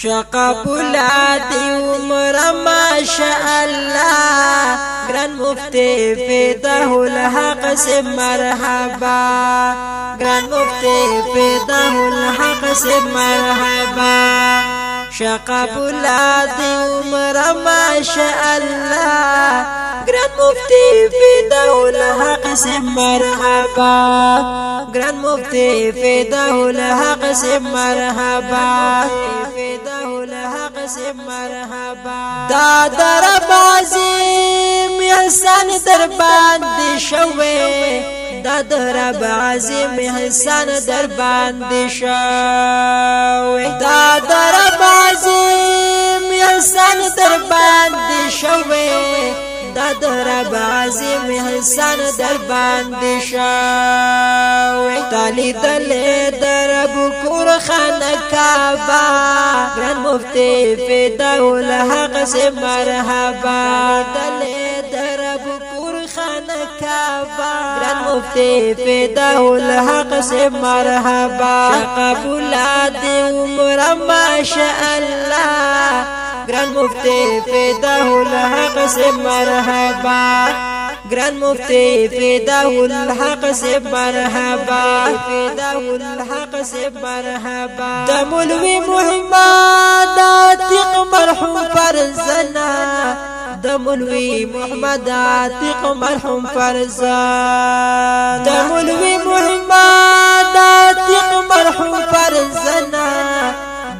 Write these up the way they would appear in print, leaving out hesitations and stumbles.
شقب العادی عمر ماشاءاللہ گران مفتی فیدہ الحق سے مرحبا گران مفتی فیدہ الحق سے مرحبا شقب العادی عمر ماشاءاللہ گران مفتی فیدہ الحق سے مرحبا گران مفتی فیدہ الحق سے مرحبا فیدہ الحق سے مرحبا دادر بازیم احسان در باندې شوه دادر بازیم احسان در باندې شوه دادر بازیم احسان در باندې شوه دادر بازیم احسان در باندې شوه تالی دل در بکور خانه کعبه گران مفتی فیدہ الحق سے مرحبا دل در بکور خانه کعبه گران مفتی فیدہ الحق سے مرحبا شقب العادی عمر ماشاءاللہ گران مفتی فیدہ الحق سے مرحبا گران مفتی فیدہ الحق سے مرحبا فیدہ الحق سے مرحبا دا مولوی محمد عاتق مرحوم فرزنا دا مولوی محمد عاتق مرحوم فرزنا دا مولوی محمد عاتق مرحوم فرزنا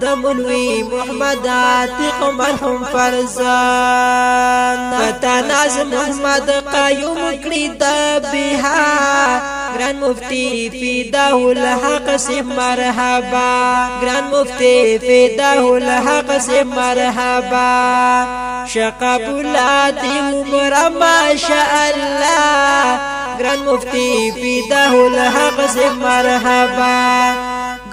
دا مولوی محمد عاتق مرحوم فرزان فتناز محمد قیوم کړی د بها گران مفتی فیدہ الحق سے مرحبا گران مفتی فیدہ الحق سے مرحبا شقب العادی عمر ماشاءاللہ گران مفتی فیدہ الحق سے مرحبا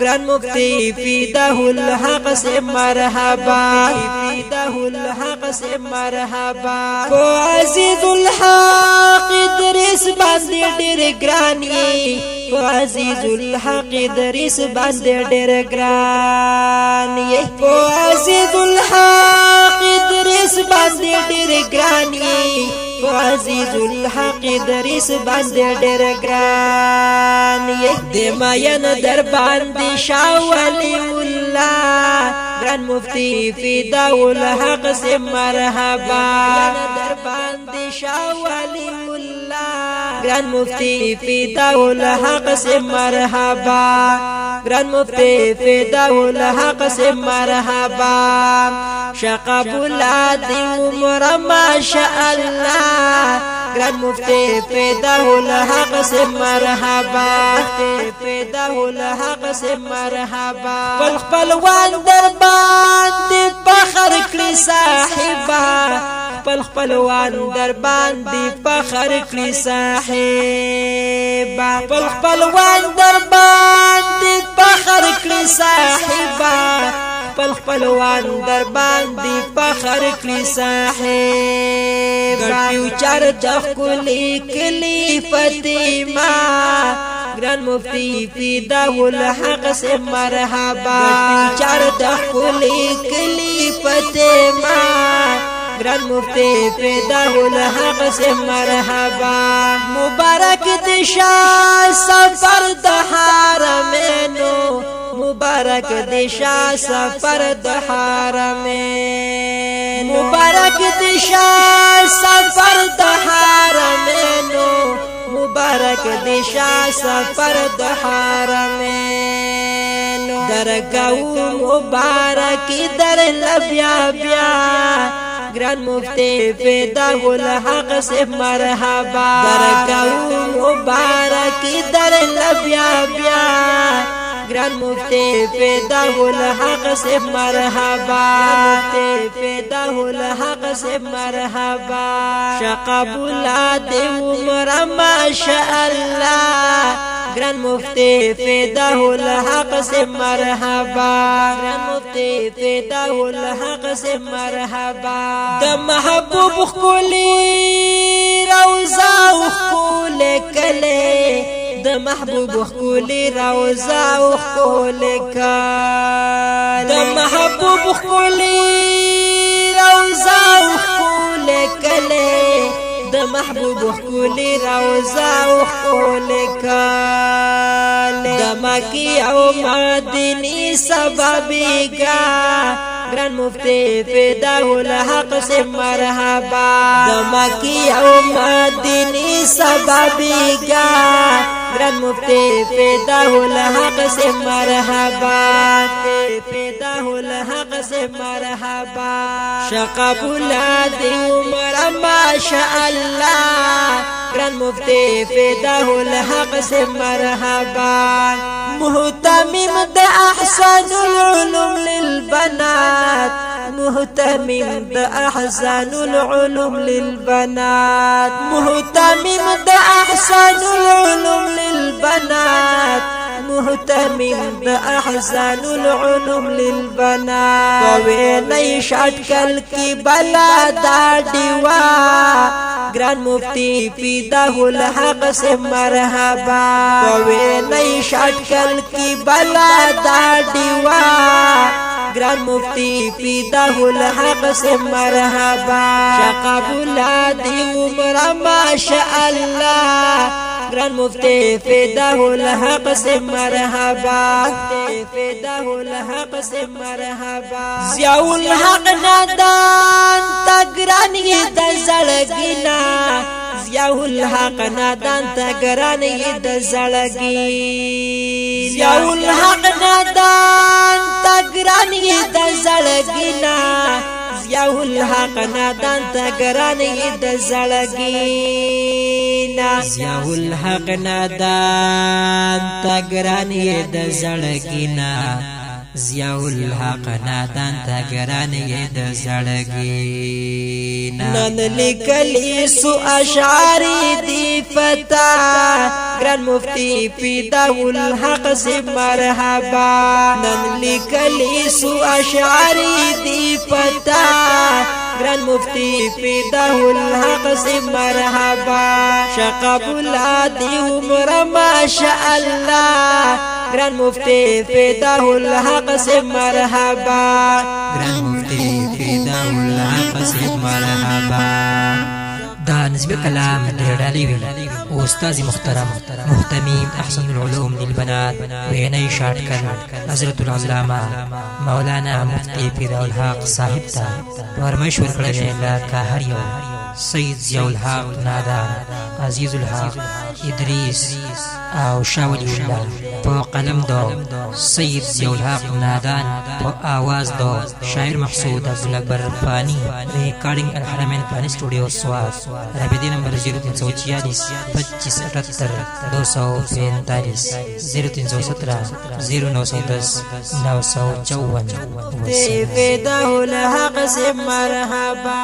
گران مفتی فیدہ الحق سے مرحبا فیدہ الحق سے مرحبا کو عزیز الحق ادریس باندې ډېر ګران یې کو عزیز الحق ادریس باندې ډېر ګران یې کو عزیز الحق ادریس باندې ډېر ګران یې کو عزیز الحق ادریس باندې ډېر ګران یې د ماین در باندې شاه ولی الله گران مفتی فیدہ الحق سے مرحبا در باندې شاه ولی الله گران مفتی فیدہ الحق سے مرحبا گران مفتی فیدہ الحق سے مرحبا شقب العادی عمر ماشاءاللہ گران مفتی فیدہ الحق سے مرحبا فیدہ الحق سے مرحبا خپلوان در باندې فخر کړی صاحبہ خپلوان در باندې فخر کړی صاحبہ خپلوان در باندې فخر کړی صاحبہ خپلوان در باندې فخر کړی صاحب ګټیو چر د خلی کلی فاطمه گران مفتی فیدہ الحق سے مرحبا چر د خلی کلی فاطمه گران مفتی فیدہ الحق سے مرحبا مبارک دشا سفر د حرمینو مبارک دشا سفر د حرمین مبارک دشا سفر د حرمینو مبارک دشا سفر د حرمین درگاو مبارک در لبیا بیا گران مفتی فیدہ الحق سے مرحبا درگاو مبارک در لبیا بیا گران مفتی فیدہ الحق سے مرحبا فیدہ الحق سے مرحبا شقب العادی عمر ماشاءاللہ گران مفتی فیدہ الحق سے مرحبا گران مفتی فیدہ الحق سے مرحبا د محبوب خلی روزا خول کله د محبوب خولي روزا وخول کال د محبوب خولي روزا وخول کله د محبوب خولي روزا وخول کال د مکی او مدینی سببیگا گران مفتی فدا الحق سے مرحبا د مکی او مدینی سببیگا گران مفتی فدا الحق سے مرحبا فدا الحق سے مرحبا شقب الادی عمر ماشاء اللہ گران مفتی فدا الحق سے مرحبا مهتمم د احسن العلوم للبنات مهتمم د احسن العلوم للبنات مهتمم د احسن العلوم للبنات مهتمم د احسن العلوم للبنات وویني شټکل کی بلا دا دیوا گران مفتی فدا الحق سے مرحبا وویني شټکل کی بلا دا دیوا گران مفتی فدا الحق سے مرحبا شقب الادی عمر ماشاء اللہ گران مفتی فدا الحق سے مرحبا فدا الحق سے مرحبا ضیاء الحق نادان تگران یہ د زړګینا ضیاء الحق نادان تگران یہ د زړګی ضیاء الحق نادان تگران یہ د زړګینا ضیاء الحق نادان تگران یہ د زړګینا ضیاء الحق نادان تگران یہ د زړګینا ضیاء الحق نادان تگران یہ د زړګینا نن لیکلی سو اشعاری دی فتا گران مفتی فدا الحق سے مرحبا نن لیکلی سو اشعاری دی فتا گران مفتی فدا الحق سے مرحبا شقب الادی عمر ماشاء اللہ گران مفتی فدا الحق سے مرحبا گران مفتی فدا الحق سے مرحبا دا نسبی کلام دیردالی وی استاذ محترم مهتمیم احسن العلوم للبنات وینی شاٹکل حضرت العلامہ مولانا مفتی فدا الحق صاحب تا ورمشور کردے لکا ہر یو سید ضیاء الحق نادان عزیز الحق ادریس او شاولی اللہ پا قلم دو سید ضیاء الحق نادان پا آواز دو شاعر محسود عبدالکبر فانی ریکارڈنگ الحرمین فانی سٹوڈیو سواد رابطی نمبر 0346 2578 245 0317 0910 954 فدا الحق سے مرحبا